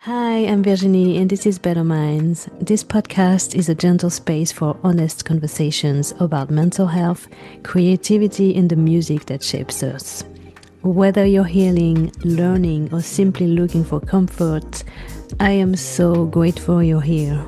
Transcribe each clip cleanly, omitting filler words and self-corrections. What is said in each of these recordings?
Hi, I'm Virginie, and this is Better Minds. This podcast is a gentle space for honest conversations about mental health, creativity, and the music that shapes us. Whether you're healing, learning, or simply looking for comfort, I am so grateful you're here.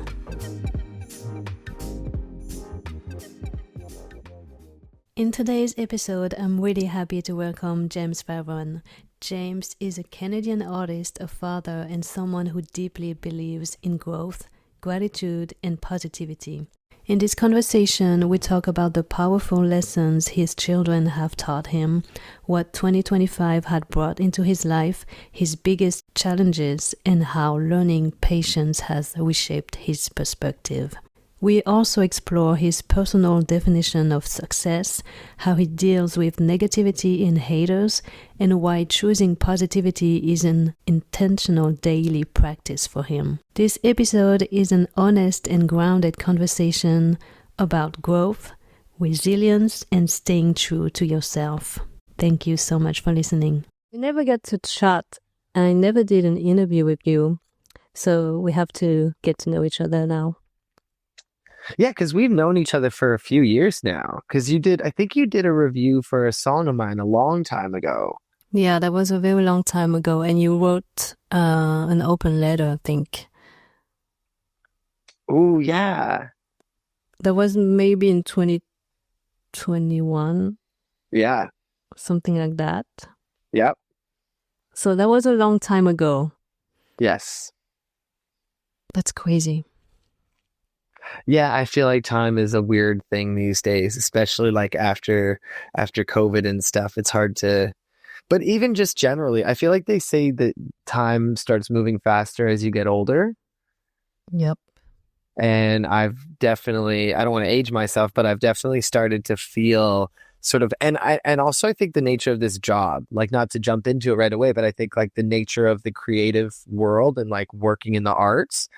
In today's episode, I'm really happy to welcome James Favron. James is a Canadian artist, a father, and someone who deeply believes in growth, gratitude, and positivity. In this conversation, we talk about the powerful lessons his children have taught him, what 2025 had brought into his life, his biggest challenges, and how learning patience has reshaped his perspective. We also explore his personal definition of success, how he deals with negativity and haters, and why choosing positivity is an intentional daily practice for him. This episode is an honest and grounded conversation about growth, resilience, and staying true to yourself. Thank you so much for listening. We never got to chat, and I never did an interview with you, so we have to get to know each other now. Yeah, because we've known each other for a few years now. Because I think you did a review for a song of mine a long time ago. Yeah, that was a very long time ago. And you wrote an open letter, I think. Oh, yeah. That was maybe in 2021. Yeah. Something like that. Yep. So that was a long time ago. Yes. That's crazy. Yeah, I feel like time is a weird thing these days, especially like after COVID and stuff. It's hard to, but even just generally, I feel like they say that time starts moving faster as you get older. Yep. And I don't want to age myself, but I've definitely started to feel sort of, and also I think the nature of this job, like not to jump into it right away, but I think like the nature of the creative world and like working in the arts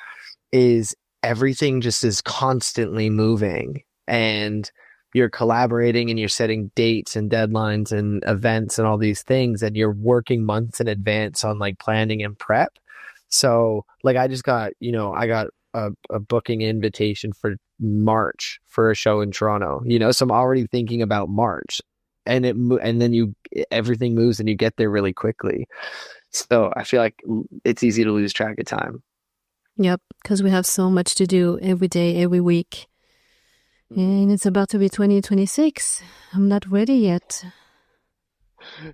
is everything just is constantly moving, and you're collaborating and you're setting dates and deadlines and events and all these things, and you're working months in advance on like planning and prep. So like I just got, I got a booking invitation for March for a show in Toronto, so I'm already thinking about March, and then everything moves and you get there really quickly. So I feel like it's easy to lose track of time. Yep, because we have so much to do every day, every week. And it's about to be 2026. I'm not ready yet.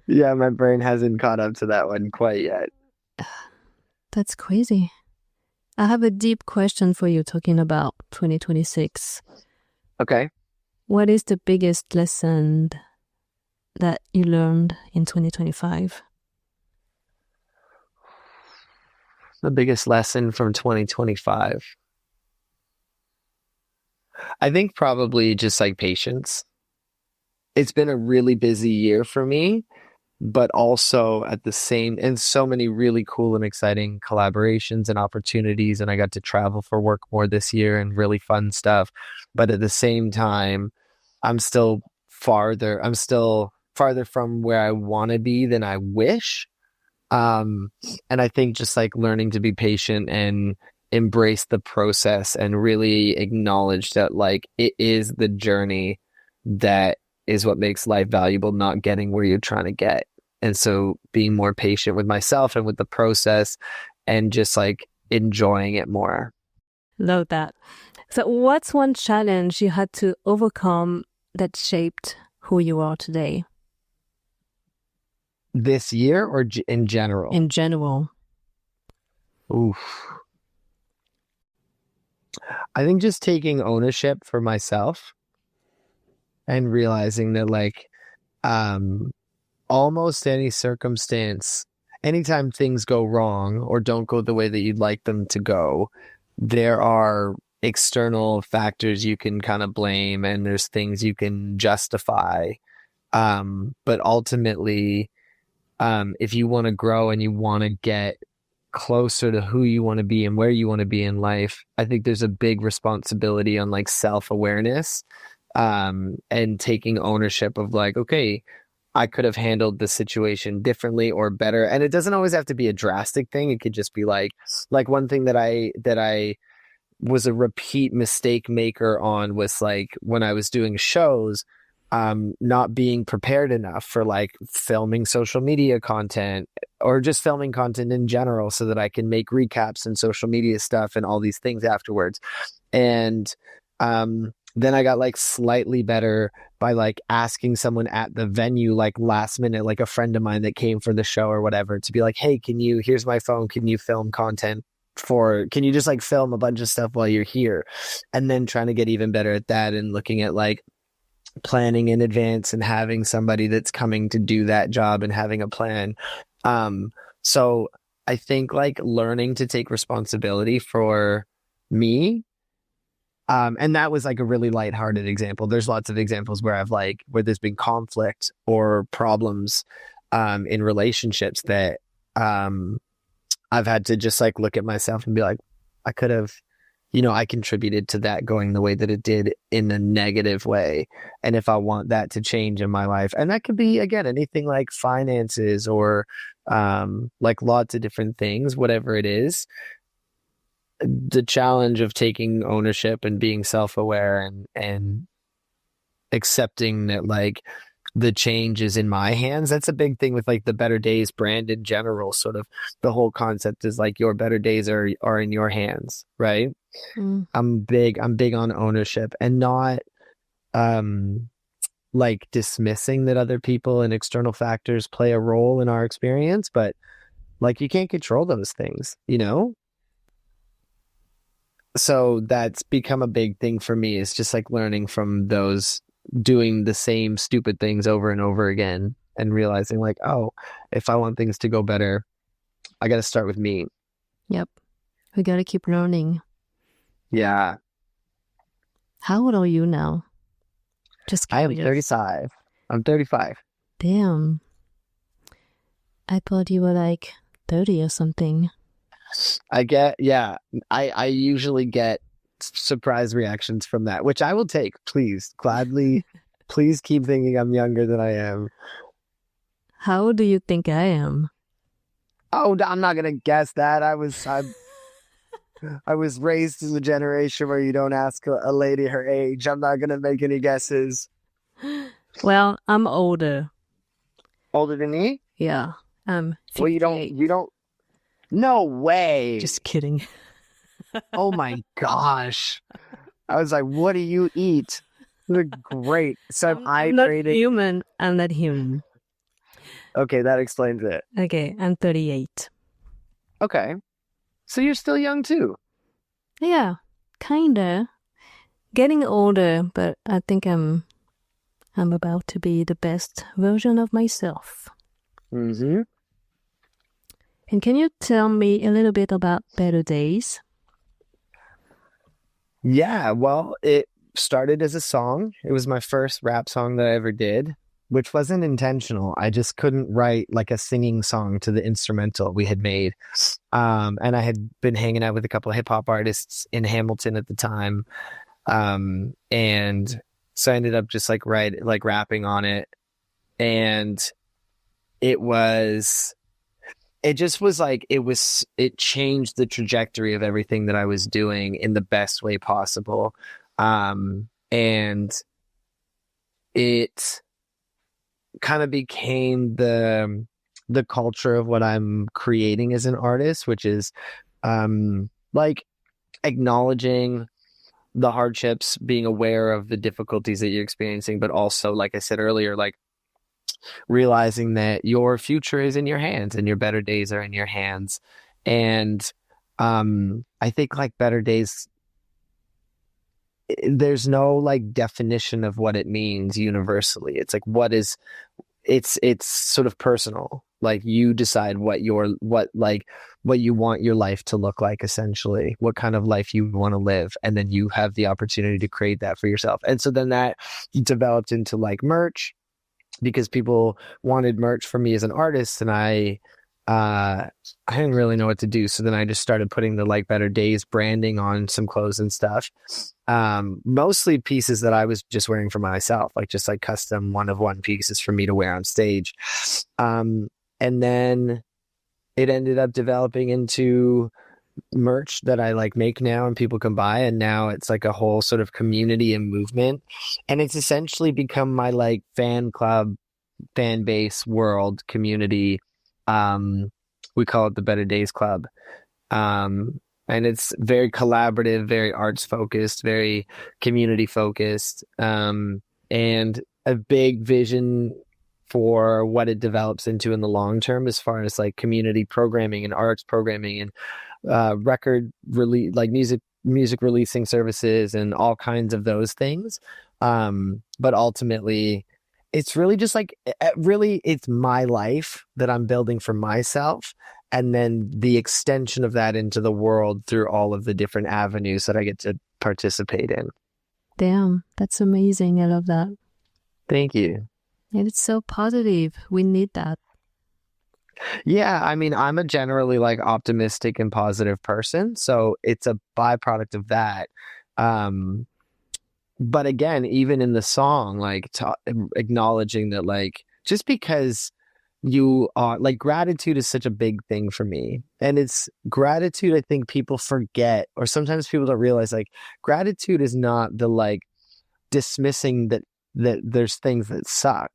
Yeah, my brain hasn't caught up to that one quite yet. That's crazy. I have a deep question for you talking about 2026. Okay. What is the biggest lesson that you learned in 2025? The biggest lesson from 2025. I think probably just like patience. It's been a really busy year for me, but also and so many really cool and exciting collaborations and opportunities. And I got to travel for work more this year and really fun stuff. But at the same time, I'm still farther from where I want to be than I wish. And I think just like learning to be patient and embrace the process and really acknowledge that like it is the journey that is what makes life valuable, not getting where you're trying to get. And so being more patient with myself and with the process and just like enjoying it more. Love that. So what's one challenge you had to overcome that shaped who you are today? This year or in general? In general. Oof. I think just taking ownership for myself and realizing that like almost any circumstance, anytime things go wrong or don't go the way that you'd like them to go, there are external factors you can kind of blame and there's things you can justify. But ultimately, if you want to grow and you want to get closer to who you want to be and where you want to be in life, I think there's a big responsibility on like self-awareness, and taking ownership of like, okay, I could have handled the situation differently or better. And it doesn't always have to be a drastic thing. It could just be like one thing that I was a repeat mistake maker on was like when I was doing shows, not being prepared enough for like filming social media content or just filming content in general so that I can make recaps and social media stuff and all these things afterwards. And then I got like slightly better by like asking someone at the venue, like last minute, like a friend of mine that came for the show or whatever, to be like, hey, here's my phone. Can you film content can you just like film a bunch of stuff while you're here? And then trying to get even better at that and looking at like planning in advance and having somebody that's coming to do that job and having a plan. So I think like learning to take responsibility for me. And that was like a really lighthearted example. There's lots of examples where where there's been conflict or problems in relationships that I've had to just like look at myself and be like, I could have, I contributed to that going the way that it did in a negative way. And if I want that to change in my life, and that could be, again, anything like finances or like lots of different things, whatever it is, the challenge of taking ownership and being self-aware and accepting that like the change is in my hands. That's a big thing with like the Better Days brand in general. Sort of the whole concept is like your better days are in your hands, right? I'm big on ownership and not like dismissing that other people and external factors play a role in our experience, but like you can't control those things, So that's become a big thing for me, is just like learning from those, doing the same stupid things over and over again and realizing like, oh, if I want things to go better, I got to start with me. Yep. We got to keep learning. Yeah. How old are you now? Just curious. I am 35. I'm 35. Damn. I thought you were like 30 or something. I usually get surprise reactions from that, which I will take, please, gladly. Please keep thinking I'm younger than I am. How do you think I am? Oh, I'm not gonna guess that. I was raised in the generation where you don't ask a lady her age. I'm not gonna make any guesses. Well, I'm older. Older than me? Yeah. Well, you don't. No way. Just kidding. Oh my gosh. I was like, what do you eat? Great. So I'm not human. I'm not human. Okay, that explains it. Okay, I'm 38. Okay. So you're still young too. Yeah, kinda. Getting older, but I think I'm about to be the best version of myself. Mm-hmm. And can you tell me a little bit about Better Days? Yeah, well, it started as a song. It was my first rap song that I ever did, which wasn't intentional. I just couldn't write like a singing song to the instrumental we had made. And I had been hanging out with a couple of hip hop artists in Hamilton at the time. And so I ended up just like rapping on it. And it changed the trajectory of everything that I was doing in the best way possible. And it kind of became the culture of what I'm creating as an artist, which is like acknowledging the hardships, being aware of the difficulties that you're experiencing, but also, like I said earlier, like realizing that your future is in your hands and your better days are in your hands. And I think like Better Days, there's no like definition of what it means universally. It's like it's sort of personal. Like you decide what you want your life to look like, essentially, what kind of life you want to live, and then you have the opportunity to create that for yourself. And so then that developed into like merch, because people wanted merch from me as an artist, and I I didn't really know what to do. So then I just started putting the Like Better Days branding on some clothes and stuff. Mostly pieces that I was just wearing for myself, like just like custom one of one pieces for me to wear on stage. And then it ended up developing into merch that I like make now and people can buy. And now it's like a whole sort of community and movement. And it's essentially become my like fan club, fan base, world community. We call it the Better Days Club. And it's very collaborative, very arts focused, very community focused, and a big vision for what it develops into in the long term, as far as like community programming and arts programming and record release, like music releasing services and all kinds of those things. But ultimately, it's really just like, it's my life that I'm building for myself. And then the extension of that into the world through all of the different avenues that I get to participate in. Damn, that's amazing. I love that. Thank you. And it's so positive. We need that. Yeah, I mean, I'm a generally like optimistic and positive person, so it's a byproduct of that. But again, even in the song, like acknowledging that, like, just because you are like, gratitude is such a big thing for me. And it's gratitude, I think people forget, or sometimes people don't realize, like, gratitude is not the like dismissing that there's things that suck.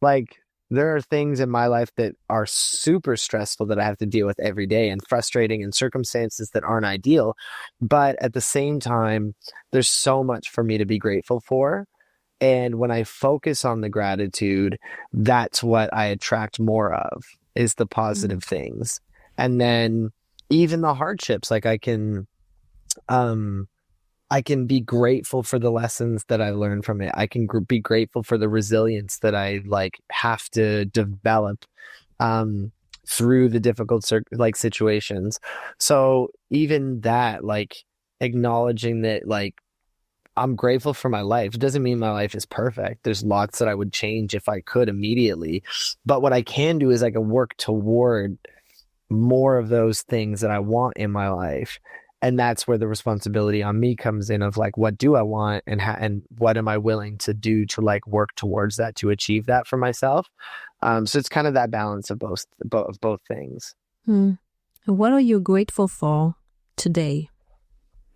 Like, there are things in my life that are super stressful that I have to deal with every day, and frustrating, and circumstances that aren't ideal. But at the same time, there's so much for me to be grateful for. And when I focus on the gratitude, that's what I attract more of, is the positive things. And then even the hardships, like I can be grateful for the lessons that I learned from it. I can be grateful for the resilience that I like have to develop through the difficult like situations. So even that, like, acknowledging that, like, I'm grateful for my life. It doesn't mean my life is perfect. There's lots that I would change if I could immediately. But what I can do is I can work toward more of those things that I want in my life. And that's where the responsibility on me comes in, of like, what do I want, and what am I willing to do to like work towards that, to achieve that for myself. So it's kind of that balance of both things. What are you grateful for today?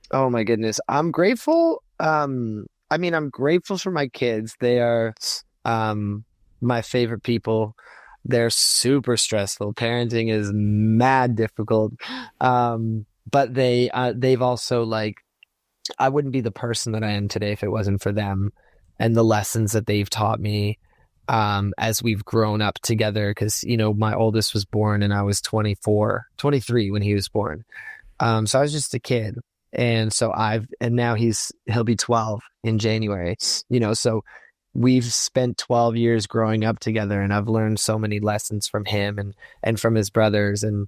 Oh my goodness. I'm grateful. I mean, I'm grateful for my kids. They are my favorite people. They're super stressful. Parenting is mad difficult. But they've also, like, I wouldn't be the person that I am today if it wasn't for them and the lessons that they've taught me as we've grown up together. Because, you know, my oldest was born and I was 23 when he was born. So I was just a kid. And so now he'll be 12 in January, you know, so we've spent 12 years growing up together, and I've learned so many lessons from him and from his brothers. And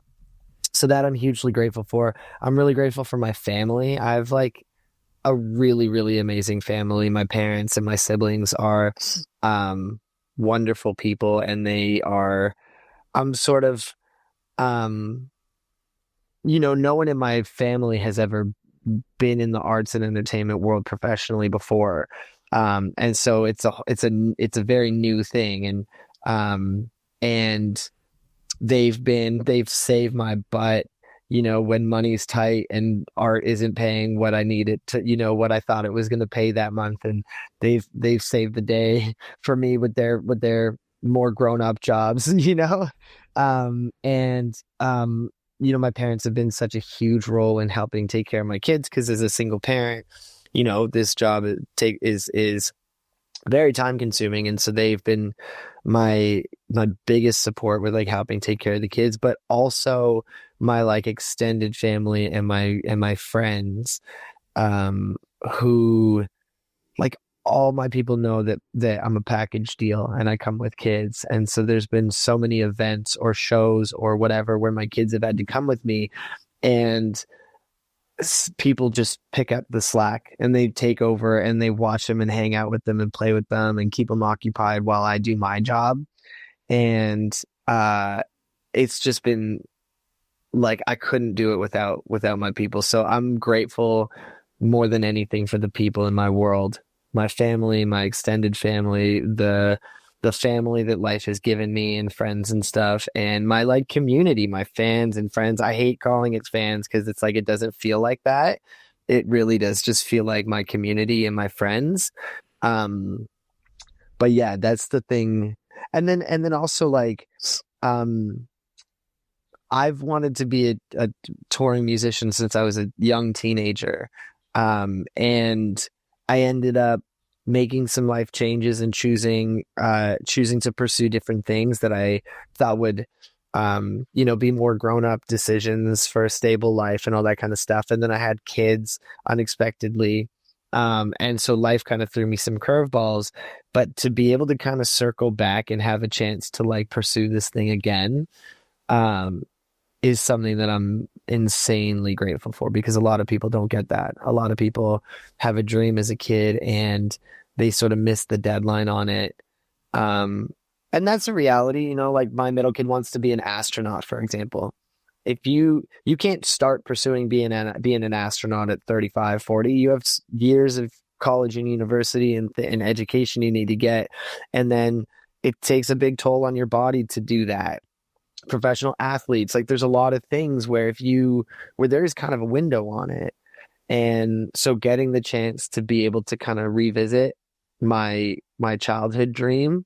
so that I'm hugely grateful for. I'm really grateful for my family. I've like a really, really amazing family. My parents and my siblings are wonderful people, and I'm sort of, you know, no one in my family has ever been in the arts and entertainment world professionally before. And so it's a very new thing. And they've saved my butt, you know, when money's tight and art isn't paying what I needed to, you know, what I thought it was going to pay that month. And they've saved the day for me with their more grown up jobs, you know? You know, my parents have been such a huge role in helping take care of my kids, because as a single parent, you know, this job is very time consuming. And so they've been my biggest support with like helping take care of the kids, but also my like extended family and my friends, who, like, all my people know that I'm a package deal and I come with kids. And so there's been so many events or shows or whatever where my kids have had to come with me, and people just pick up the slack and they take over and they watch them and hang out with them and play with them and keep them occupied while I do my job. And it's just been like I couldn't do it without my people. So I'm grateful more than anything for the people in my world, my family, my extended family, the family that life has given me and friends and stuff, and my like community, my fans and friends. I hate calling it fans because it's like it doesn't feel like that. It really does just feel like my community and my friends. Um, but yeah, that's the thing. And then also like um I've wanted to be a touring musician since I was a young teenager. And I ended up making some life changes and choosing to pursue different things that I thought would be more grown up decisions for a stable life and all that kind of stuff. And then I had kids unexpectedly. And so life kind of threw me some curveballs, but to be able to kind of circle back and have a chance to like pursue this thing again, um, is something that I'm insanely grateful for because a lot of people don't get that. A lot of people have a dream as a kid and they sort of miss the deadline on it. Um, and that's a reality, like my middle kid wants to be an astronaut, for example. If you can't start pursuing being an astronaut at 35, 40, you have years of college and university and education you need to get. And then it takes a big toll on your body to do that. Professional athletes, like there's a lot of things where there's kind of a window on it. And so getting the chance to be able to kind of revisit my childhood dream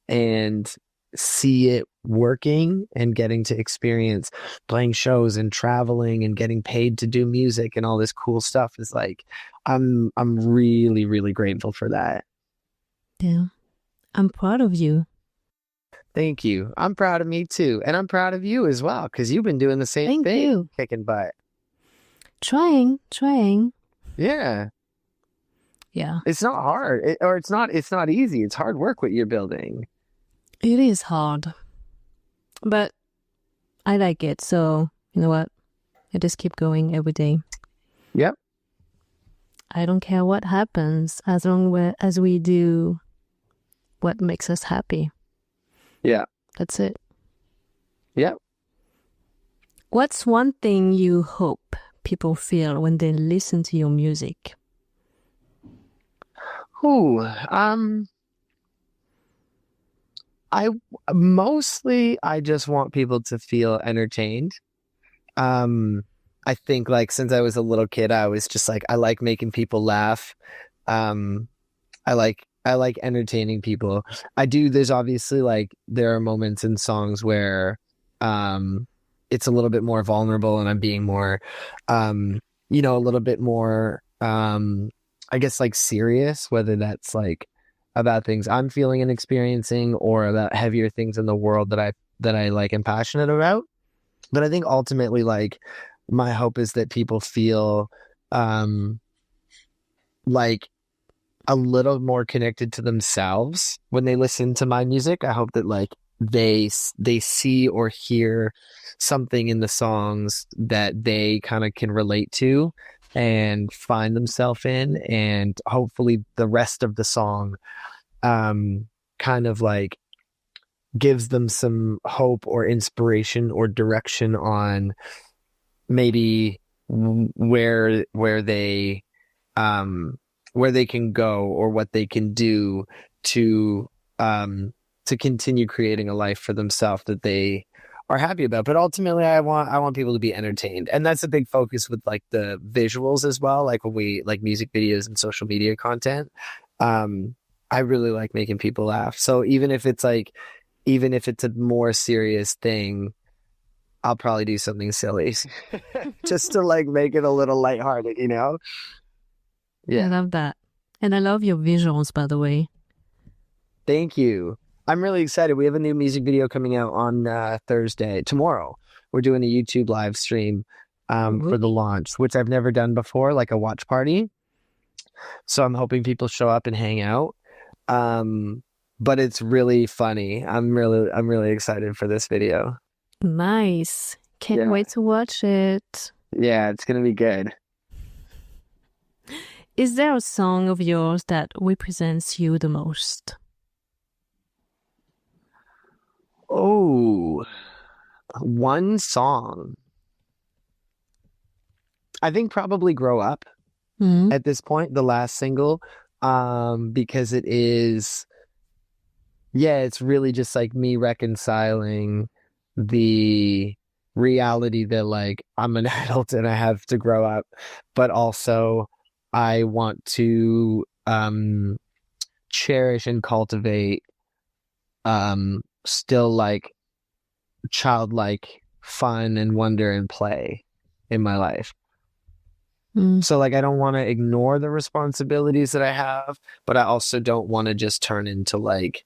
and see it working and getting to experience playing shows and traveling and getting paid to do music and all this cool stuff is like I'm really, really grateful for that. Yeah. I'm proud of you. Thank you. I'm proud of me too. And I'm proud of you as well, because you've been doing the same Thank thing, you. kicking butt. Trying. Yeah. Yeah. It's not hard. It's not easy. It's hard work what you're building. It is hard. But I like it. So, you know what? I just keep going every day. Yep. I don't care what happens as long as we do what makes us happy. Yeah. That's it. Yep. What's one thing you hope people feel when they listen to your music? Ooh, I just want people to feel entertained. Um, I think like since I was a little kid, I was just like I like making people laugh. Um, I like entertaining people. I do. There's obviously like there are moments in songs where it's a little bit more vulnerable and I'm being more a little bit more I guess like serious, whether that's like about things I'm feeling and experiencing or about heavier things in the world that I like am passionate about. But I think ultimately like my hope is that people feel um like a little more connected to themselves when they listen to my music. I hope that like they see or hear something in the songs that they kind of can relate to and find themselves in, and hopefully the rest of the song kind of like gives them some hope or inspiration or direction on maybe um where they can go or what they can do to um to continue creating a life for themselves that they are happy about. But ultimately I want people to be entertained. And that's a big focus with like the visuals as well. Like when we like music videos and social media content. I really like making people laugh. So even if it's a more serious thing, I'll probably do something silly just to like make it a little lighthearted, you know? I love that. And I love your visuals, by the way. Thank you. I'm really excited. We have a new music video coming out on tomorrow. We're doing a YouTube live stream for the launch, which I've never done before, like a watch party. So I'm hoping people show up and hang out. But it's really funny. I'm really excited for this video. Nice. Can't wait to watch it. Yeah, it's gonna be good. Is there a song of yours that represents you the most? Oh, One song, I think probably Grow Up Mm. at this point, the last single, because it is, yeah, it's really just like me reconciling the reality that like I'm an adult and I have to grow up, but also I want to cherish and cultivate still like childlike fun and wonder and play in my life. Mm. So like I don't want to ignore the responsibilities that I have, but I also don't want to just turn into like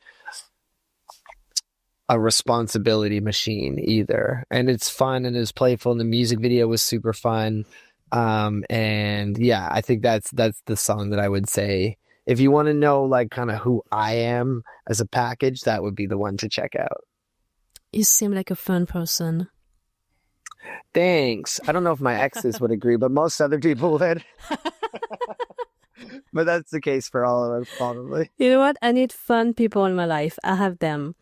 a responsibility machine either. And it's fun and it's playful and the music video was super fun. And yeah, I think that's the song that I would say if you want to know like kind of who I am as a package, that would be the one to check out. You seem like a fun person. Thanks. I don't know if my exes would agree, but most other people would. But that's the case for all of us, probably. You know what? I need fun people in my life. I have them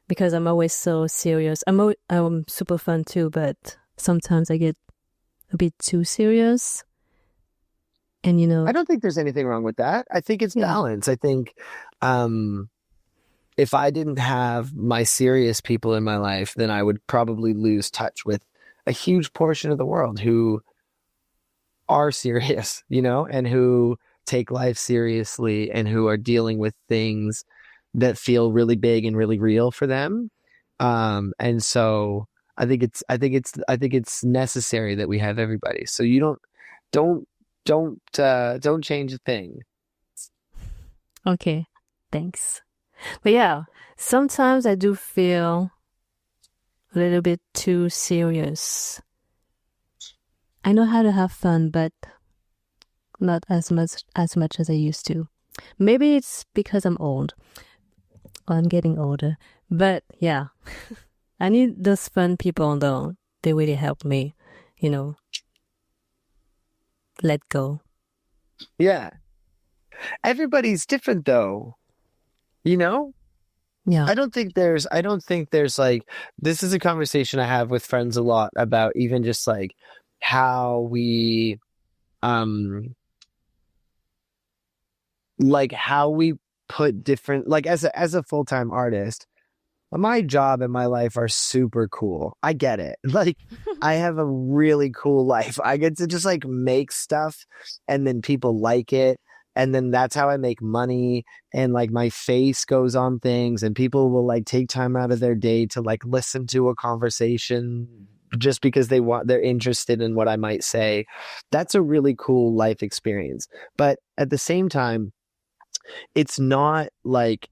because I'm always so serious. I'm super fun too, but sometimes I get a bit too serious. And I don't think there's anything wrong with that. I think it's balance. I think if I didn't have my serious people in my life, then I would probably lose touch with a huge portion of the world who are serious, and who take life seriously and who are dealing with things that feel really big and really real for them. And so I think it's necessary that we have everybody. So you don't change a thing. Okay, thanks. But yeah, sometimes I do feel a little bit too serious. I know how to have fun, but not as much as I used to. Maybe it's because I'm old. Or I'm getting older. But yeah, I need those fun people though. They really help me, let go. Yeah. Everybody's different though, Yeah. I don't think there's like, this is a conversation I have with friends a lot about even just like how we, like how we put different, like as a full-time artist, my job and my life are super cool. I get it. Like I have a really cool life. I get to just like make stuff and then people like it. And then that's how I make money. And like my face goes on things and people will like take time out of their day to like listen to a conversation just because they're interested in what I might say. That's a really cool life experience. But at the same time, it's not like,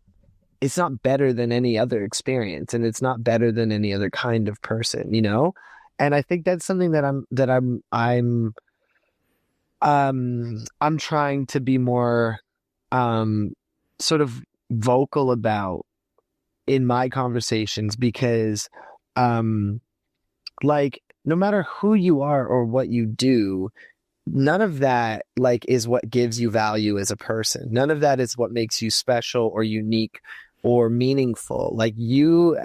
it's not better than any other experience and it's not better than any other kind of person, And I think that's something that I'm trying to be more sort of vocal about in my conversations because like no matter who you are or what you do, none of that like is what gives you value as a person. None of that is what makes you special or unique or meaningful. Like your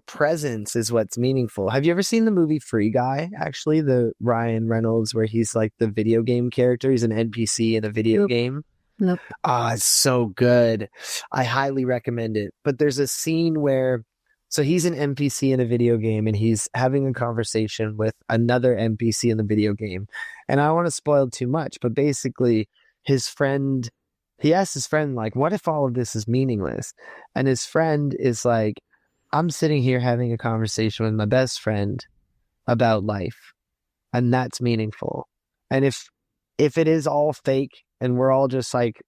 presence is what's meaningful. Have you ever seen the movie Free Guy? Actually, the Ryan Reynolds where he's like the video game character. He's an NPC in a video game. Nope. Ah, it's so good. I highly recommend it. But there's a scene where, so he's an NPC in a video game and he's having a conversation with another NPC in the video game. And I don't want to spoil too much, but basically he asked his friend, like, what if all of this is meaningless? And his friend is like, I'm sitting here having a conversation with my best friend about life. And that's meaningful. And if it is all fake and we're all just like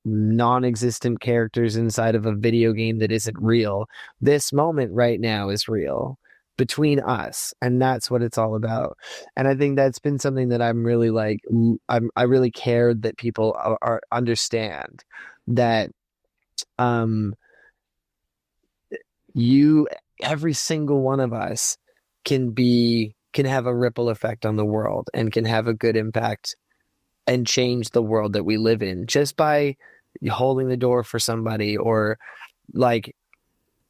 non-existent characters inside of a video game that isn't real, this moment right now is real between us, and that's what it's all about. And I think that's been something that I'm really like I really care that people are understand that every single one of us can have a ripple effect on the world and can have a good impact and change the world that we live in just by holding the door for somebody or like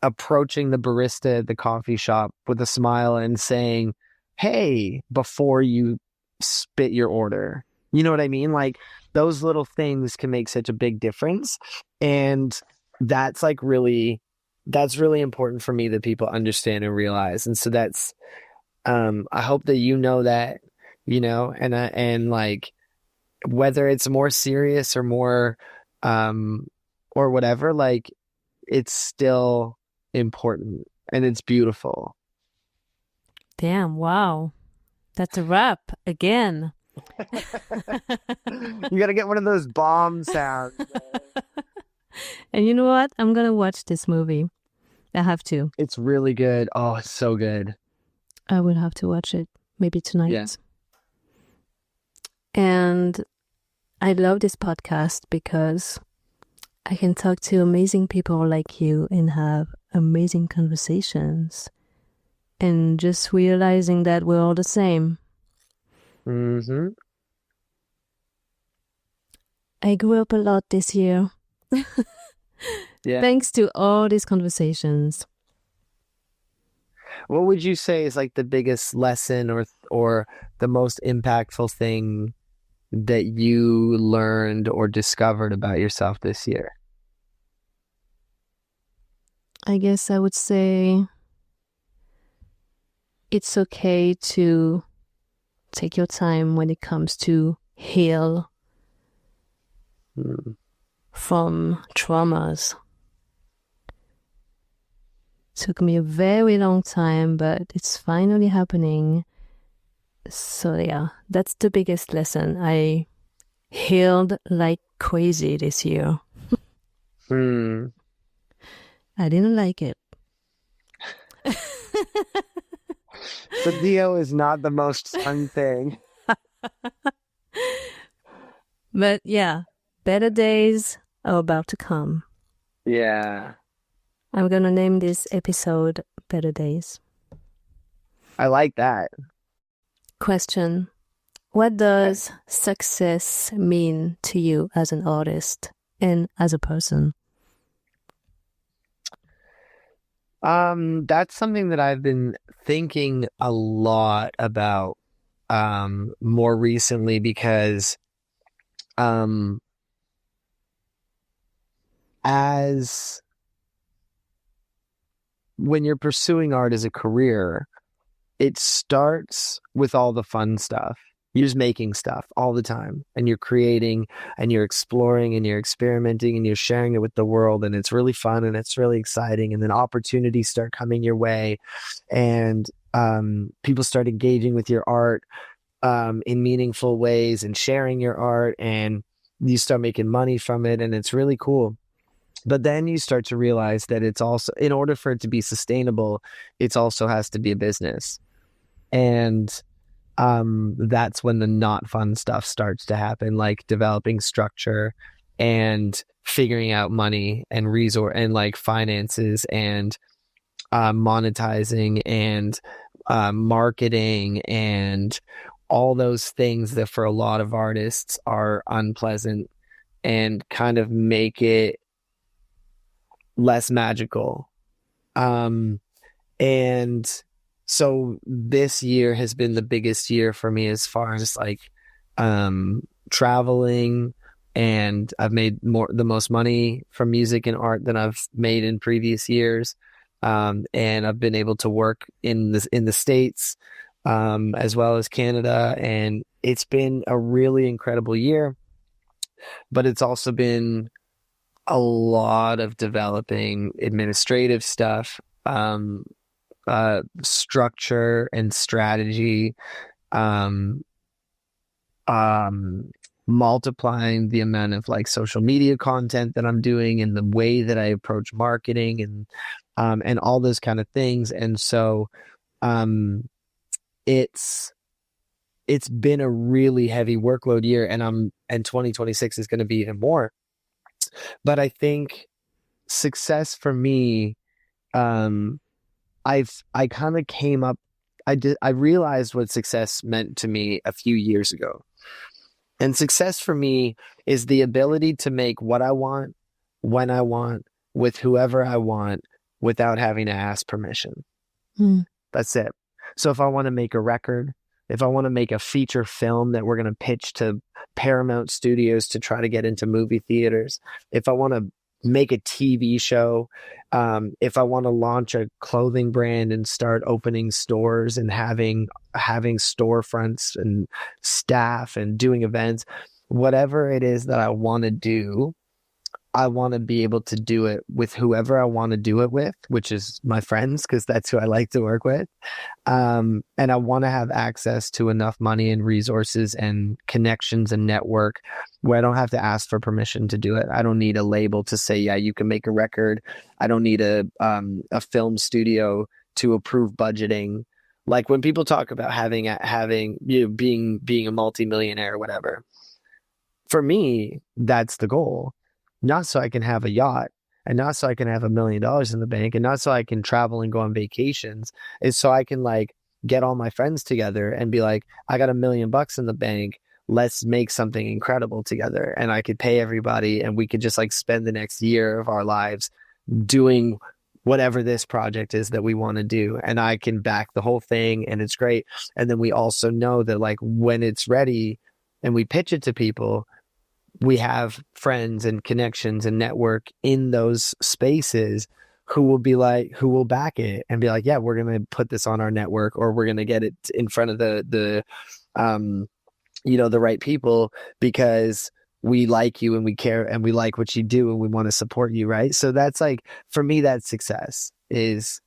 approaching the barista at the coffee shop with a smile and saying, "Hey," before you spit your order. You know what I mean? Like those little things can make such a big difference. And that's like that's really important for me that people understand and realize. And so that's I hope that you know that, and like whether it's more serious or more or whatever, like it's still important and it's beautiful. Damn, wow. That's a wrap again. You got to get one of those bomb sounds. And you know what? I'm going to watch this movie. I have to. It's really good. Oh, it's so good. I will have to watch it maybe tonight. Yeah. And I love this podcast because I can talk to amazing people like you and have amazing conversations. And just realizing that we're all the same. Mm-hmm. I grew up a lot this year. Yeah. Thanks to all these conversations. What would you say is like the biggest lesson or the most impactful thing that you learned or discovered about yourself this year? I guess I would say it's okay to take your time when it comes to heal from traumas. Took me a very long time, but it's finally happening. So yeah, that's the biggest lesson. I healed like crazy this year. I didn't like it. The deal is not the most fun thing. But yeah, better days are about to come. Yeah. I'm going to name this episode Better Days. I like that. Question. What does success mean to you as an artist and as a person? That's something that I've been thinking a lot about more recently because as when you're pursuing art as a career, it starts with all the fun stuff. You're just making stuff all the time and you're creating and you're exploring and you're experimenting and you're sharing it with the world, and it's really fun and it's really exciting, and then opportunities start coming your way and people start engaging with your art in meaningful ways and sharing your art, and you start making money from it, and it's really cool. But then you start to realize that it's also, in order for it to be sustainable, it also has to be a business. And that's when the not fun stuff starts to happen, like developing structure and figuring out money and resource and like finances and monetizing and marketing and all those things that for a lot of artists are unpleasant and kind of make it less magical. And so this year has been the biggest year for me as far as like traveling, and I've made the most money from music and art than I've made in previous years. And I've been able to work in the States as well as Canada, and it's been a really incredible year. But it's also been a lot of developing administrative stuff, structure and strategy, multiplying the amount of like social media content that I'm doing and the way that I approach marketing and all those kind of things. And so it's been a really heavy workload year, and 2026 is going to be even more. But I think success for me, I kind of came up, I realized what success meant to me a few years ago. And success for me is the ability to make what I want, when I want, with whoever I want, without having to ask permission. Mm. That's it. So if I want to make a record, if I want to make a feature film that we're going to pitch to Paramount Studios to try to get into movie theaters, if I want to make a TV show, if I want to launch a clothing brand and start opening stores and having storefronts and staff and doing events, whatever it is that I want to do, I want to be able to do it with whoever I want to do it with, which is my friends, because that's who I like to work with. And I want to have access to enough money and resources and connections and network where I don't have to ask for permission to do it. I don't need a label to say, yeah, you can make a record. I don't need a film studio to approve budgeting. Like when people talk about having being a multimillionaire or whatever, for me, that's the goal. Not so I can have a yacht, and not so I can have $1 million in the bank, and not so I can travel and go on vacations. Is so I can like get all my friends together and be like, I got $1 million in the bank. Let's make something incredible together. And I could pay everybody, and we could just like spend the next year of our lives doing whatever this project is that we want to do. And I can back the whole thing, and it's great. And then we also know that like when it's ready and we pitch it to people, we have friends and connections and network in those spaces who will back it and be like, yeah, we're going to put this on our network, or we're going to get it in front of the right people because we like you and we care and we like what you do and we want to support you. Right. So that's like, for me, that's success is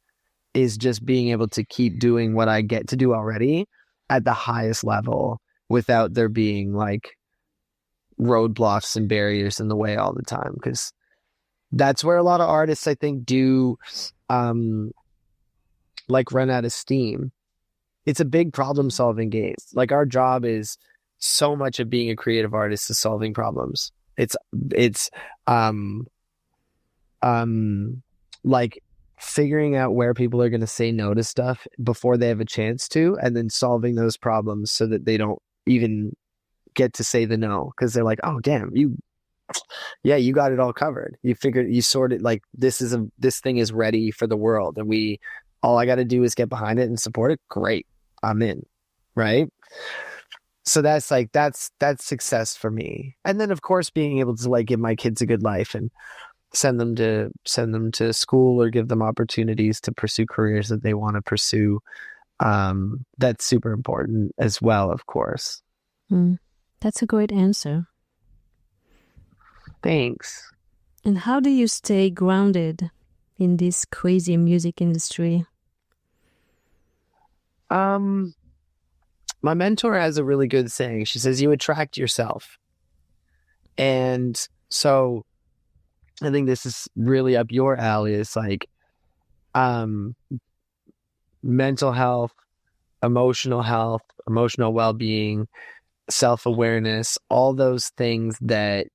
just being able to keep doing what I get to do already at the highest level without there being like roadblocks and barriers in the way all the time, because that's where a lot of artists I think do like run out of steam. It's a big problem solving game. Like our job is so much of being a creative artist is solving problems. It's like figuring out where people are going to say no to stuff before they have a chance to, and then solving those problems so that they don't even get to say the no, because they're like, oh damn, you got it all covered. You sorted, like this thing is ready for the world, and all I got to do is get behind it and support it. Great, I'm in. Right. So that's success for me. And then of course being able to like give my kids a good life and send them to school or give them opportunities to pursue careers that they want to pursue. That's super important as well, of course. That's a great answer. Thanks. And how do you stay grounded in this crazy music industry? My mentor has a really good saying. She says, you attract yourself. And so I think this is really up your alley. It's like mental health, emotional well-being, self-awareness, all those things that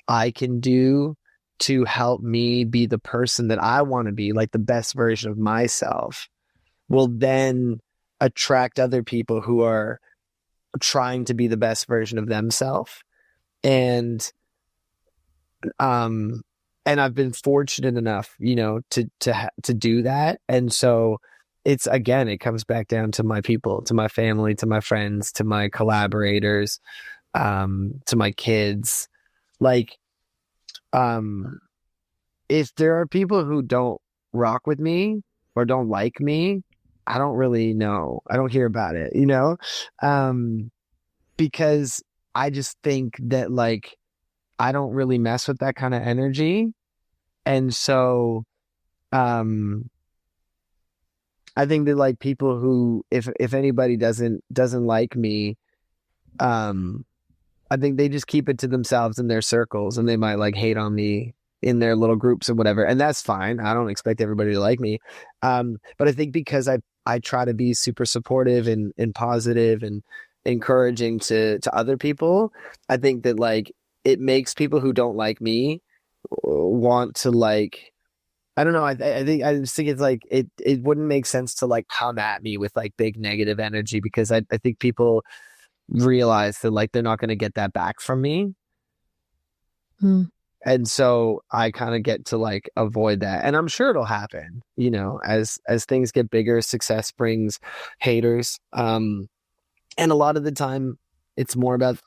I can do to help me be the person that I want to be, like the best version of myself, will then attract other people who are trying to be the best version of themselves. And I've been fortunate enough, to do that. And so it comes back down to my people, to my family, to my friends, to my collaborators, to my kids. Like, if there are people who don't rock with me or don't like me, I don't really know. I don't hear about it, because I just think that like, I don't really mess with that kind of energy. And so, I think that like people who, if anybody doesn't like me, I think they just keep it to themselves in their circles, and they might like hate on me in their little groups or whatever. And that's fine. I don't expect everybody to like me. But I think because I try to be super supportive and positive and encouraging to other people, I think that like it makes people who don't like me want to like, I don't know. I just think it's like it wouldn't make sense to like come at me with like big negative energy, because I think people realize that like they're not going to get that back from me. And so I kind of get to like avoid that. And I'm sure it'll happen, you know, as things get bigger, success brings haters. And a lot of the time it's more about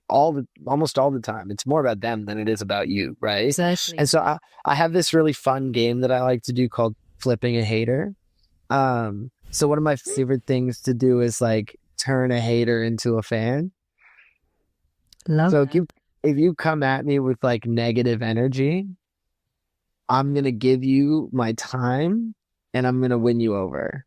almost all the time it's more about them than it is about you, right? Exactly. And so I have this really fun game that I like to do called flipping a hater. So one of my favorite things to do is like turn a hater into a fan. Love So that. if you come at me with like negative energy, I'm gonna give you my time and I'm gonna win you over.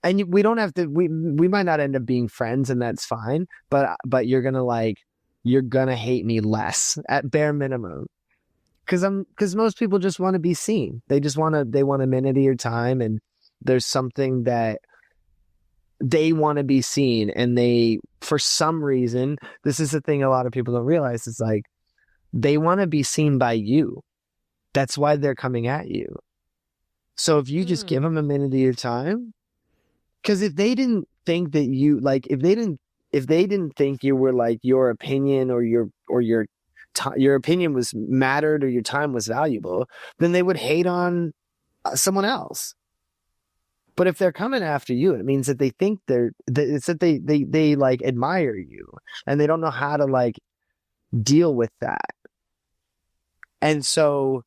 And we don't have to. We might not end up being friends, and that's fine. But you're gonna hate me less at bare minimum. Because most people just want to be seen. They want a minute of your time, and there's something that they want to be seen, and they, for some reason, this is the thing a lot of people don't realize, is like they want to be seen by you. That's why they're coming at you. So if you just give them a minute of your time, because if they didn't think that you like, if they didn't think you were like your opinion or your opinion was mattered or your time was valuable, then they would hate on someone else. But if they're coming after you, it means that they think it's that they like admire you and they don't know how to like deal with that. And so,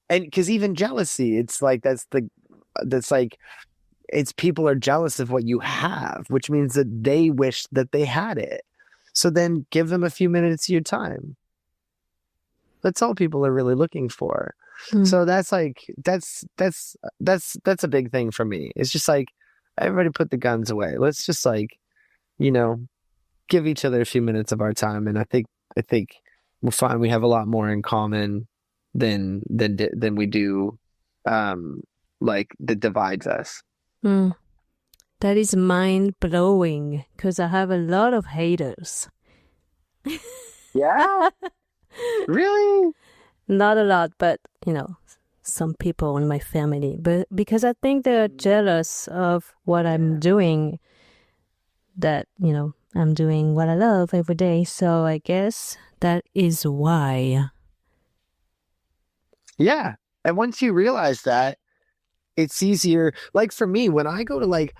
and because even jealousy, it's like that's like it's people are jealous of what you have, which means that they wish that they had it. So then give them a few minutes of your time. That's all people are really looking for. So that's like that's a big thing for me. It's just like everybody put the guns away. Let's just like, you know, give each other a few minutes of our time, and I think we'll find we have a lot more in common than we do like that divides us. That is mind blowing because I have a lot of haters. Yeah. Really? Not a lot, but you know, some people in my family. But because I think they're jealous of what I'm doing, that, you know, I'm doing what I love every day. So I guess that is why. Yeah. And once you realize that, it's easier. Like for me, when I go to like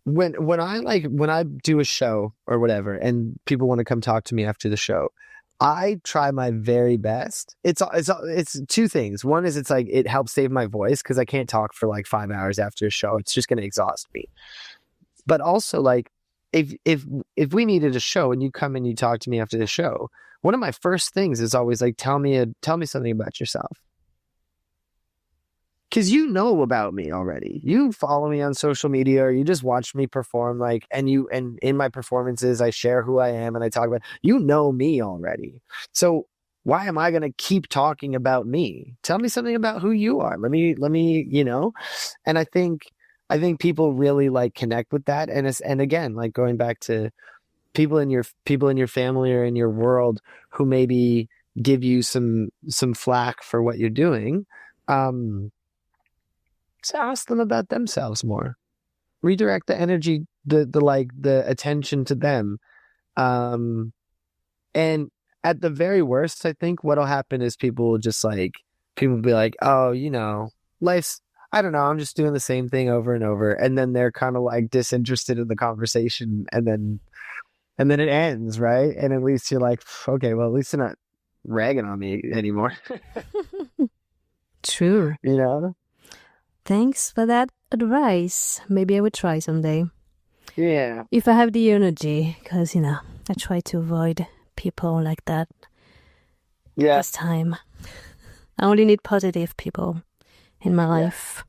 when I do a show or whatever and people want to come talk to me after the show, I try my very best. It's two things. One is it's like it helps save my voice because I can't talk for like 5 hours after a show. It's just going to exhaust me. But also like if we needed a show and you come and you talk to me after the show, one of my first things is always like tell me something about yourself. Because you know about me already. You follow me on social media or you just watch me perform, like, and in my performances, I share who I am and I talk about, you know me already. So why am I going to keep talking about me? Tell me something about who you are. Let me, you know, and I think people really like connect with that. And again, like going back to people in your family or in your world who maybe give you some flack for what you're doing. So ask them about themselves more. Redirect the energy, the attention to them. And at the very worst, I think what'll happen is people will be like, oh, you know, I don't know, I'm just doing the same thing over and over. And then they're kind of like disinterested in the conversation and then it ends, right? And at least you're like, okay, well, at least they're not ragging on me anymore. True. You know? Thanks for that advice. Maybe I would try someday. Yeah. If I have the energy, because, you know, I try to avoid people like that. Yeah. This time. I only need positive people in my life.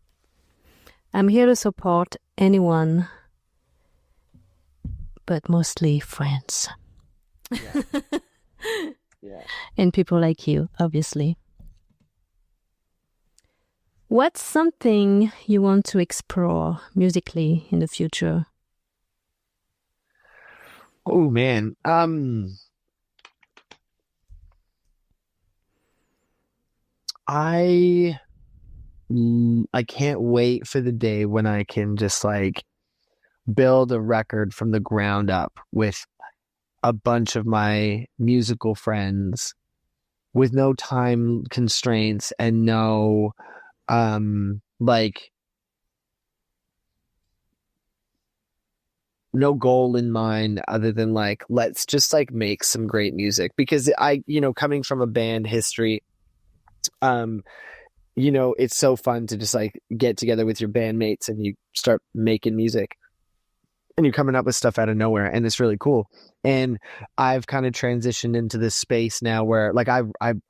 I'm here to support anyone, but mostly friends. Yeah. Yeah. And people like you, obviously. What's something you want to explore musically in the future? Oh man. I can't wait for the day when I can just like build a record from the ground up with a bunch of my musical friends with no time constraints and no like no goal in mind other than like let's just like make some great music. Because coming from a band history, um it's so fun to just like get together with your bandmates and you start making music and you're coming up with stuff out of nowhere, and it's really cool. And I've kind of transitioned into this space now where like I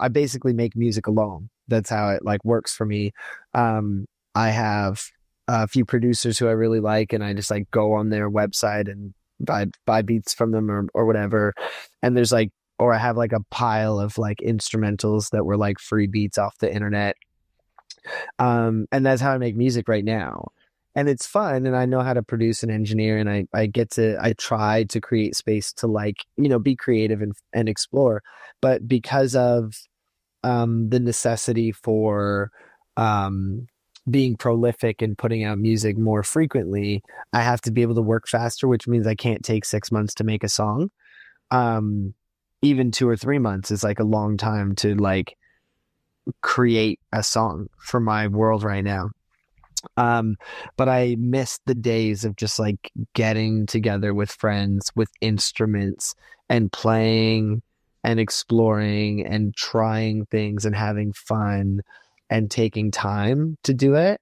basically make music alone. That's how it like works for me. I have a few producers who I really like, and I just like go on their website and buy beats from them or whatever. And there's like, or I have like a pile of like instrumentals that were like free beats off the internet. And that's how I make music right now. And it's fun, and I know how to produce and engineer, and I try to create space to like, be creative and explore. But because of the necessity for being prolific and putting out music more frequently, I have to be able to work faster, which means I can't take 6 months to make a song. Even 2 or 3 months is like a long time to like create a song for my world right now. But I miss the days of just like getting together with friends with instruments and playing and exploring and trying things and having fun and taking time to do it.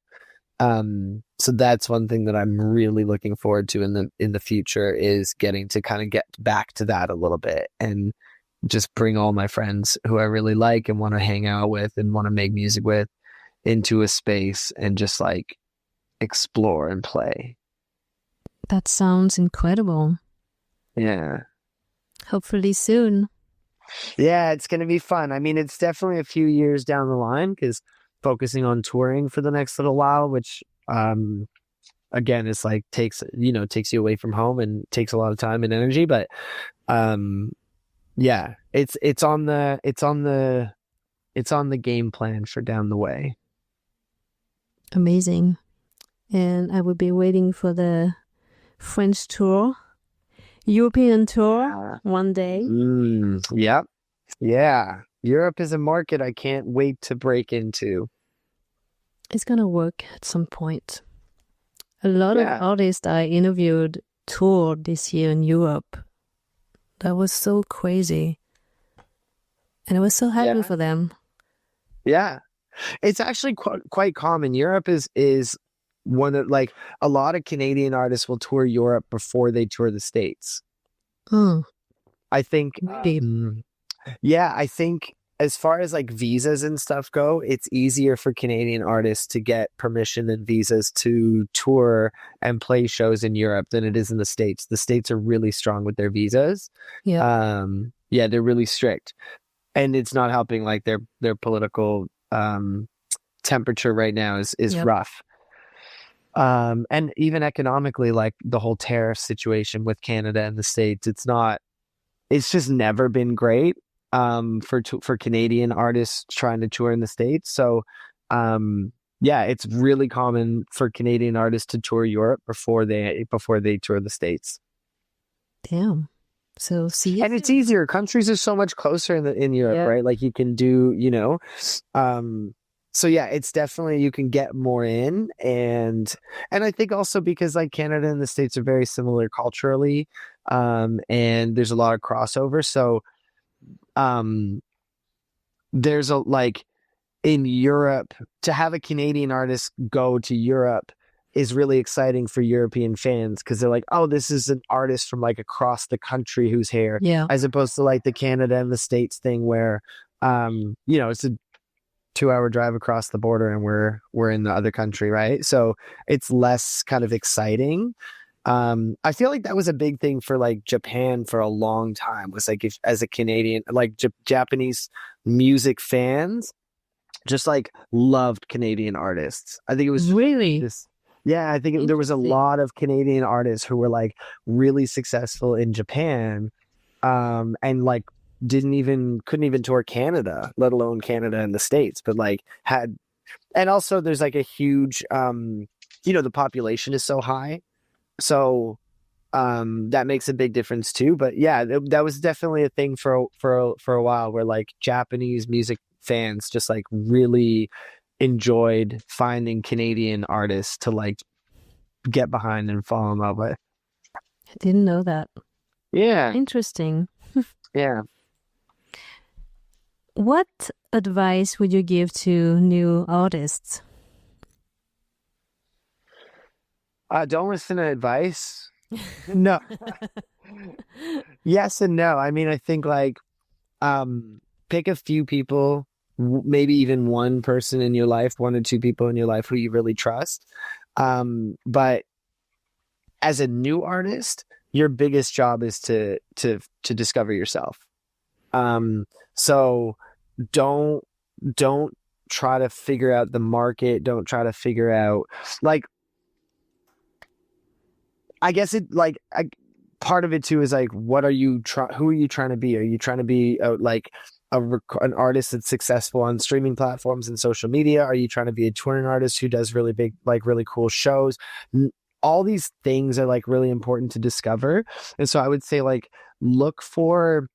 So that's one thing that I'm really looking forward to in the future, is getting to kind of get back to that a little bit and just bring all my friends who I really like and want to hang out with and want to make music with into a space and just like explore and play. That sounds incredible. Yeah. Hopefully soon. Yeah, it's going to be fun. I mean, it's definitely a few years down the line because focusing on touring for the next little while, which again is like takes you away from home and takes a lot of time and energy. But yeah, it's on the game plan for down the way. Amazing. And I will be waiting for the French tour, European tour one day. Yep. Yeah. Europe is a market I can't wait to break into. It's going to work at some point. A lot of artists I interviewed toured this year in Europe. That was so crazy. And I was so happy for them. Yeah. It's actually quite common. Europe is one of like a lot of Canadian artists will tour Europe before they tour the States. I think, I think as far as like visas and stuff go, it's easier for Canadian artists to get permission and visas to tour and play shows in Europe than it is in the States. The States are really strong with their visas. Yeah. They're really strict, and it's not helping. Like their political temperature right now is rough. And even economically, like the whole tariff situation with Canada and the States, it's just never been great for Canadian artists trying to tour in the States. So it's really common for Canadian artists to tour Europe before they tour the States. Damn. So see, and it's easier. Countries are so much closer in Europe, right? Like you can do, so yeah, it's definitely, you can get more in, and I think also because like Canada and the States are very similar culturally, and there's a lot of crossover. So, there's a like in Europe to have a Canadian artist go to Europe is really exciting for European fans because they're like, oh, this is an artist from like across the country who's here, as opposed to like the Canada and the States thing where, it's a 2-hour drive across the border and we're in the other country, right? So it's less kind of exciting. I feel like that was a big thing for like Japan for a long time, was like if as a Canadian, like Japanese music fans just like loved Canadian artists. I think it was really I think there was a lot of Canadian artists who were like really successful in Japan, and like couldn't even tour Canada, let alone Canada and the States, but like and also there's like a huge, the population is so high. So that makes a big difference too. But yeah, that was definitely a thing for a while, where like Japanese music fans just like really enjoyed finding Canadian artists to like get behind and fall in love with. I didn't know that. Yeah, Interesting. yeah. What advice would you give to new artists? Don't listen to advice. No. Yes and no. I mean, I think like pick a few people, maybe even one person in your life, one or two people in your life who you really trust. But as a new artist, your biggest job is to discover yourself. So don't try to figure out the market. Don't try to figure out like, I guess part of it too is like, what are you who are you trying to be? Are you trying to be an artist that's successful on streaming platforms and social media? Are you trying to be a touring artist who does really big, like really cool shows? All these things are like really important to discover. And so I would say like, look for,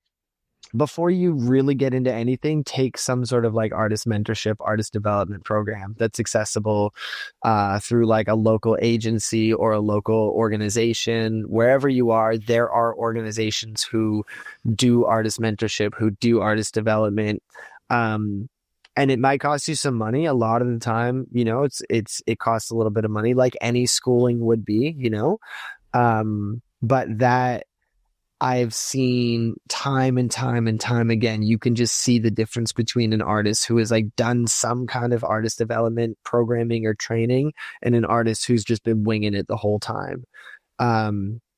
before you really get into anything, take some sort of like artist mentorship, artist development program that's accessible through like a local agency or a local organization. Wherever you are, there are organizations who do artist mentorship, who do artist development. And it might cost you some money. A lot of the time, you know, it costs a little bit of money, like any schooling would be, you know. But that, I've seen time and time and time again, you can just see the difference between an artist who has like done some kind of artist development programming or training and an artist who's just been winging it the whole time.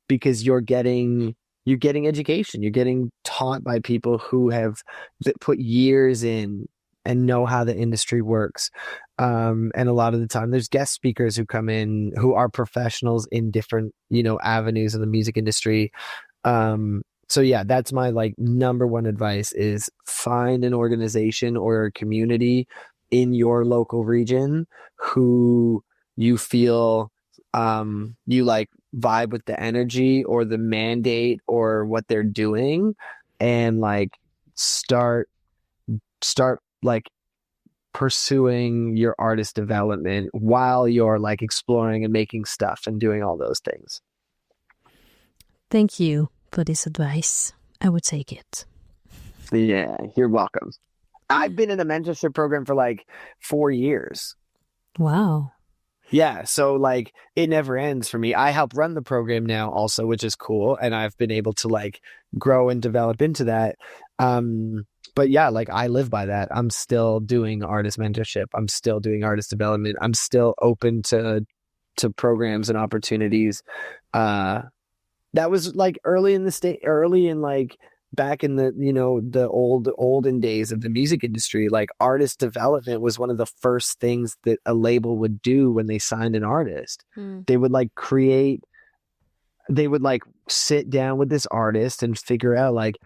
Because you're getting education, you're getting taught by people who have put years in and know how the industry works. And a lot of the time there's guest speakers who come in who are professionals in different, you know, avenues of the music industry. So yeah, that's my like number one advice is find an organization or a community in your local region who you feel you like vibe with the energy or the mandate or what they're doing, and like start like pursuing your artist development while you're like exploring and making stuff and doing all those things. Thank you for this advice. I would take it. Yeah, you're welcome. I've been in a mentorship program for like 4 years. Wow. Yeah, so like it never ends for me. I help run the program now also, which is cool, and I've been able to like grow and develop into that. But yeah, like I live by that. I'm still doing artist mentorship. I'm still doing artist development. I'm still open to programs and opportunities. That was like early in like back in the, you know, the olden days of the music industry. Like artist development was one of the first things that a label would do when they signed an artist. They would like sit down with this artist and figure out like,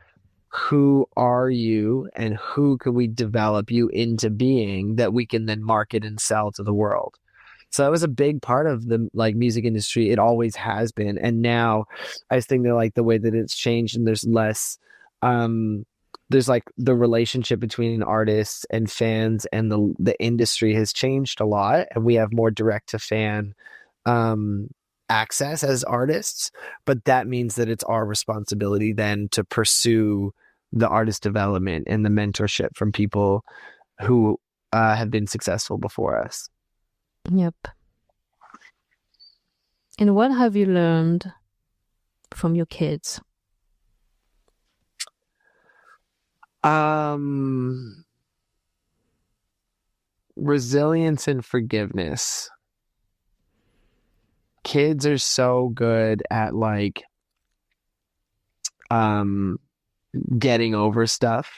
who are you and who could we develop you into being that we can then market and sell to the world. So that was a big part of the like music industry. It always has been. And now I just think that like the way that it's changed and there's less, there's like the relationship between artists and fans and the industry has changed a lot. And we have more direct to fan, access as artists, but that means that it's our responsibility then to pursue the artist development and the mentorship from people who have been successful before us. Yep. And what have you learned from your kids? Resilience and forgiveness. Kids are so good at like getting over stuff.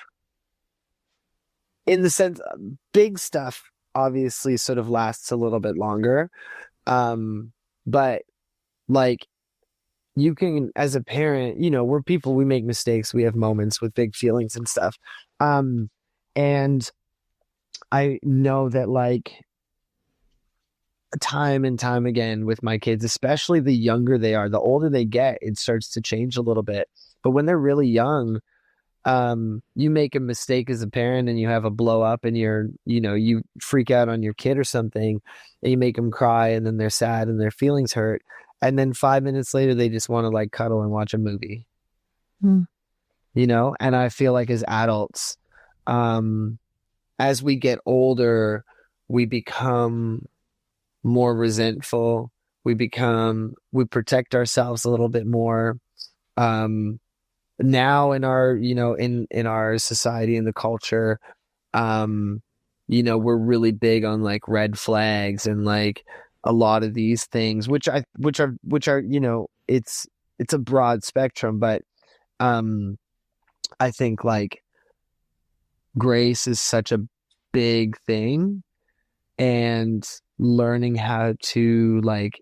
In the sense, big stuff obviously sort of lasts a little bit longer. But like you can, as a parent, you know, we're people, we make mistakes, we have moments with big feelings and stuff. And I know that like time and time again with my kids, especially the younger they are. The older they get, it starts to change a little bit. But when they're really young, you make a mistake as a parent and you have a blow up and you freak out on your kid or something and you make them cry and then they're sad and their feelings hurt. And then 5 minutes later, they just want to like cuddle and watch a movie, Mm. and I feel like as adults, as we get older, we become more resentful. We protect ourselves a little bit more. Now in our, in our society and the culture, we're really big on like red flags and like a lot of these things, which are, it's a broad spectrum, but, I think like grace is such a big thing, and learning how to like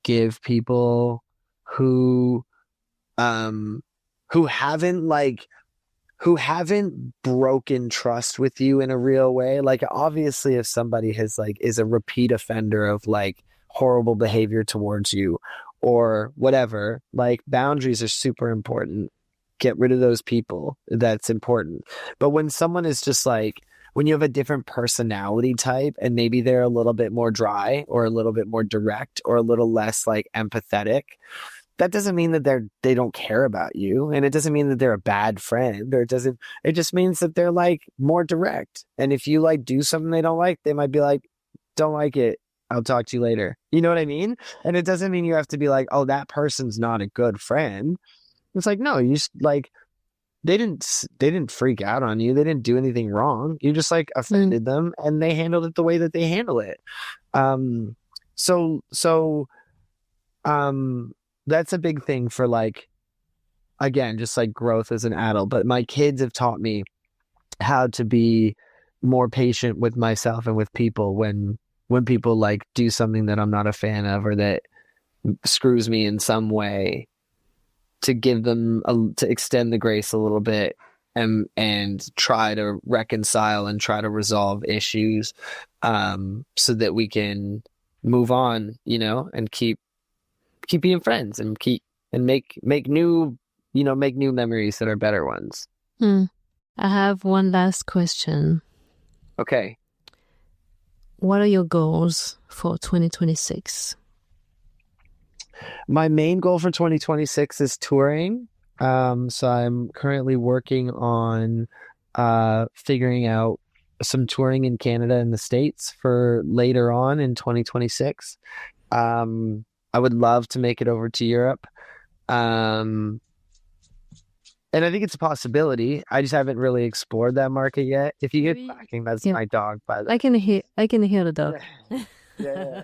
give people who haven't broken trust with you in a real way. Like obviously if somebody is a repeat offender of like horrible behavior towards you or whatever, like boundaries are super important. Get rid of those people. That's important. But when someone is just like, when you have a different personality type and maybe they're a little bit more dry or a little bit more direct or a little less like empathetic, that doesn't mean that they don't care about you, and it doesn't mean that they're a bad friend, or it just means that they're like more direct. And if you like do something they don't like, they might be like, don't like it, I'll talk to you later. You know what I mean? And it doesn't mean you have to be like, oh, that person's not a good friend. It's like, no, you just like, they didn't freak out on you. They didn't do anything wrong. You just like offended them and they handled it the way that they handle it. That's a big thing for like, again, just like growth as an adult. But my kids have taught me how to be more patient with myself and with people when people like do something that I'm not a fan of or that screws me in some way, to give them to extend the grace a little bit and try to reconcile and try to resolve issues, so that we can move on, and keep being friends and make new memories that are better ones. I have one last question. Okay. What are your goals for 2026? My main goal for 2026 is touring. So I'm currently working on figuring out some touring in Canada and the States for later on in 2026. I would love to make it over to Europe. And I think it's a possibility. I just haven't really explored that market yet. If you get barking, that's my dog, by the way. I can hear the dog. Yeah.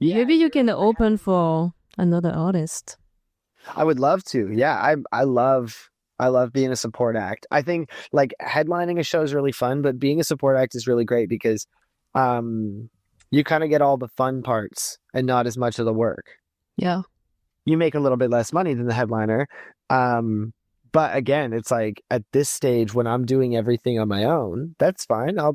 Maybe you can open for another artist. I would love to. Yeah, I love being a support act. I think like headlining a show is really fun, but being a support act is really great because you kind of get all the fun parts and not as much of the work. Yeah. You make a little bit less money than the headliner. But again, it's like at this stage when I'm doing everything on my own, that's fine. I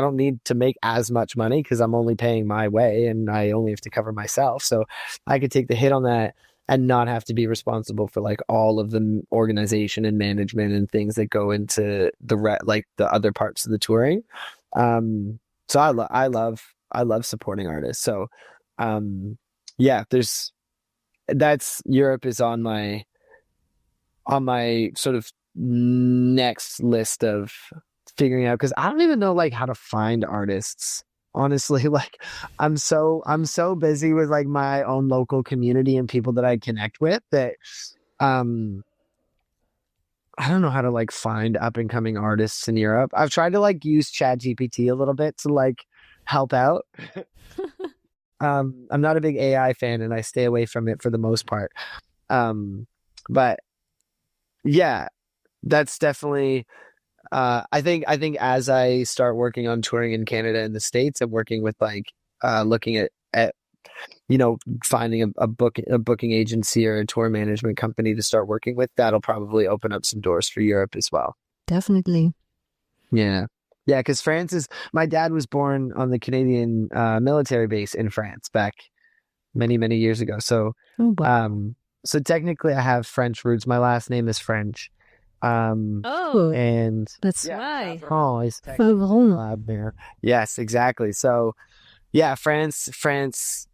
don't need to make as much money because I'm only paying my way and I only have to cover myself. So I could take the hit on that and not have to be responsible for like all of the organization and management and things that go into the other parts of the touring. So I love supporting artists. So Europe is on my sort of next list of figuring out, because I don't even know like how to find artists, honestly. Like I'm so busy with like my own local community and people that I connect with that I don't know how to like find up and coming artists in Europe. I've tried to like use ChatGPT a little bit to like help out. I'm not a big AI fan and I stay away from it for the most part. But yeah, that's definitely I think as I start working on touring in Canada and the States, I'm working with like looking at finding a booking agency or a tour management company to start working with. That'll probably open up some doors for Europe as well. Definitely. Yeah. Yeah, because my dad was born on the Canadian military base in France back many, many years ago. So, Oh, wow. so technically I have French roots. My last name is French. Oh, And that's yeah, why. Favron is Favron. lab there. Yes, exactly. So yeah, France,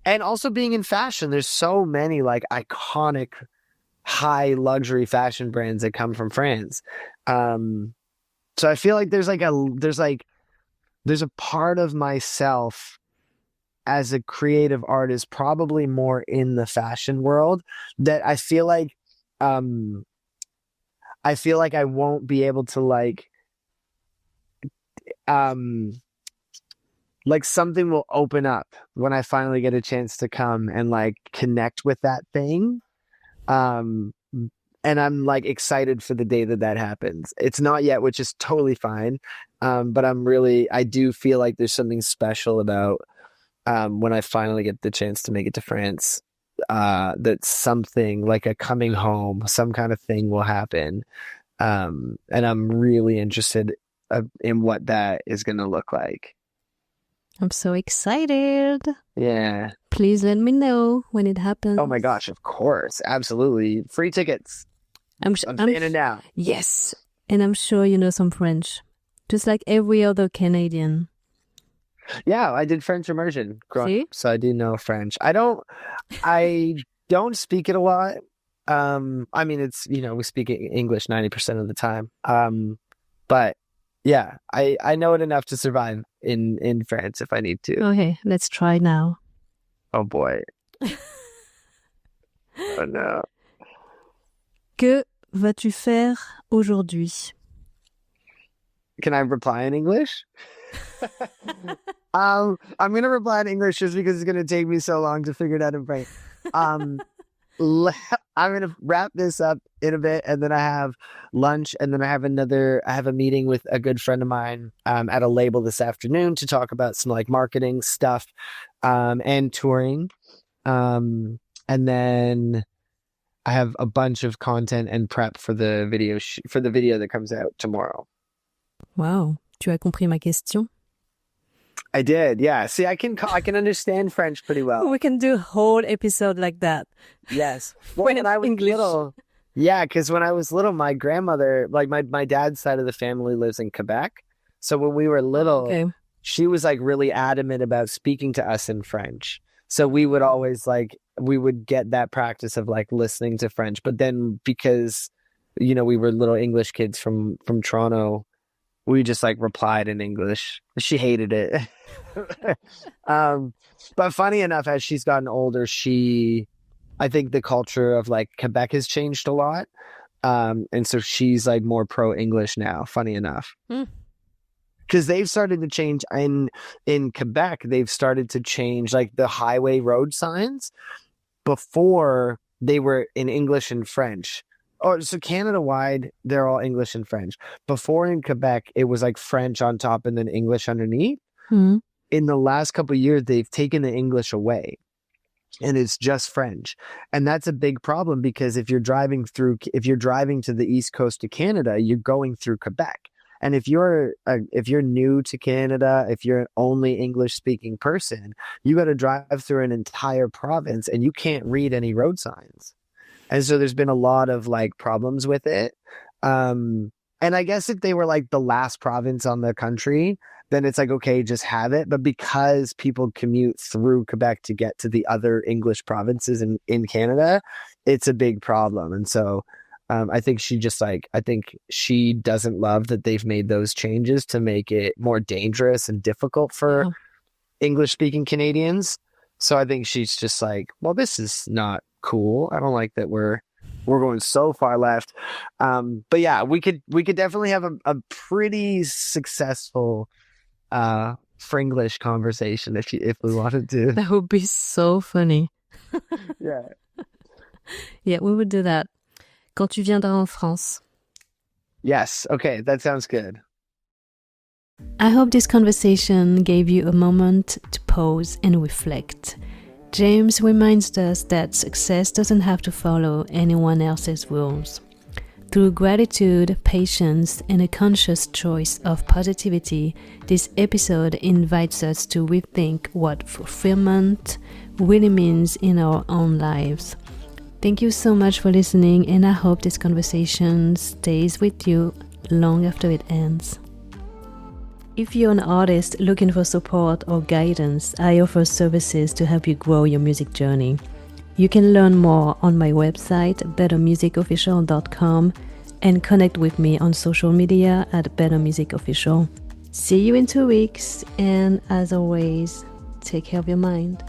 and also being in fashion, there's so many like iconic high luxury fashion brands that come from France. So I feel like there's a part of myself as a creative artist, probably more in the fashion world, that I feel like I won't be able to like something will open up when I finally get a chance to come and like connect with that thing. Um, and I'm like excited for the day that happens. It's not yet, which is totally fine. But I do feel like there's something special about when I finally get the chance to make it to France. That something like a coming home, some kind of thing will happen. And I'm really interested in what that is going to look like. I'm so excited. Yeah. Please let me know when it happens. Oh my gosh, of course. Absolutely. Free tickets. I'm saying it now. Yes. And I'm sure you know some French. Just like every other Canadian. Yeah, I did French immersion growing up, so I do know French. I don't speak it a lot. I mean, it's, we speak English 90% of the time. But yeah, I know it enough to survive in France if I need to. Okay, let's try now. Oh boy. Oh no. Que vas-tu faire aujourd'hui? Can I reply in English? I'm gonna reply in English just because it's gonna take me so long to figure it out in French. I'm gonna wrap this up in a bit, and then I have lunch, and then I have a meeting with a good friend of mine at a label this afternoon to talk about some like marketing stuff and touring. And then I have a bunch of content and prep for the video that comes out tomorrow. Wow, tu as compris ma question? I did, yeah. See, I can understand French pretty well. We can do a whole episode like that. Yes. Well, when I was little, yeah, because when I was little, my grandmother, like my dad's side of the family lives in Quebec. So when we were little, she was like really adamant about speaking to us in French. So we would always we would get that practice of like listening to French. But then because, we were little English kids from Toronto, we just like replied in English. She hated it. But funny enough, as she's gotten older, I think the culture of like Quebec has changed a lot. And so she's like more pro English now, funny enough. Because they've started to change in Quebec, they've started to change like the highway road signs. Before they were in English and French. Oh, so Canada-wide, they're all English and French. Before in Quebec, it was like French on top and then English underneath. In the last couple of years, they've taken the English away, and it's just French. And that's a big problem because if you're driving to the east coast of Canada, you're going through Quebec. And if you're new to Canada, if you're an only English-speaking person, you got to drive through an entire province, and you can't read any road signs. And so there's been a lot of like problems with it. And I guess if they were like the last province on the country, then it's like, okay, just have it. But because people commute through Quebec to get to the other English provinces in Canada, it's a big problem. And so I think she doesn't love that they've made those changes to make it more dangerous and difficult for English speaking Canadians. So I think she's just like, well, this is not cool. I don't like that we're going so far left. But yeah, we could definitely have a pretty successful Fringlish conversation if we wanted to. That would be so funny. Yeah. Yeah, we would do that. Quand tu viendras en France. Yes. Okay, that sounds good. I hope this conversation gave you a moment to pause and reflect. James reminds us that success doesn't have to follow anyone else's rules. Through gratitude, patience, and a conscious choice of positivity, this episode invites us to rethink what fulfillment really means in our own lives. Thank you so much for listening, and I hope this conversation stays with you long after it ends. If you're an artist looking for support or guidance, I offer services to help you grow your music journey. You can learn more on my website, bettermusicofficial.com, and connect with me on social media at bettermusicofficial. See you in 2 weeks, and as always, take care of your mind.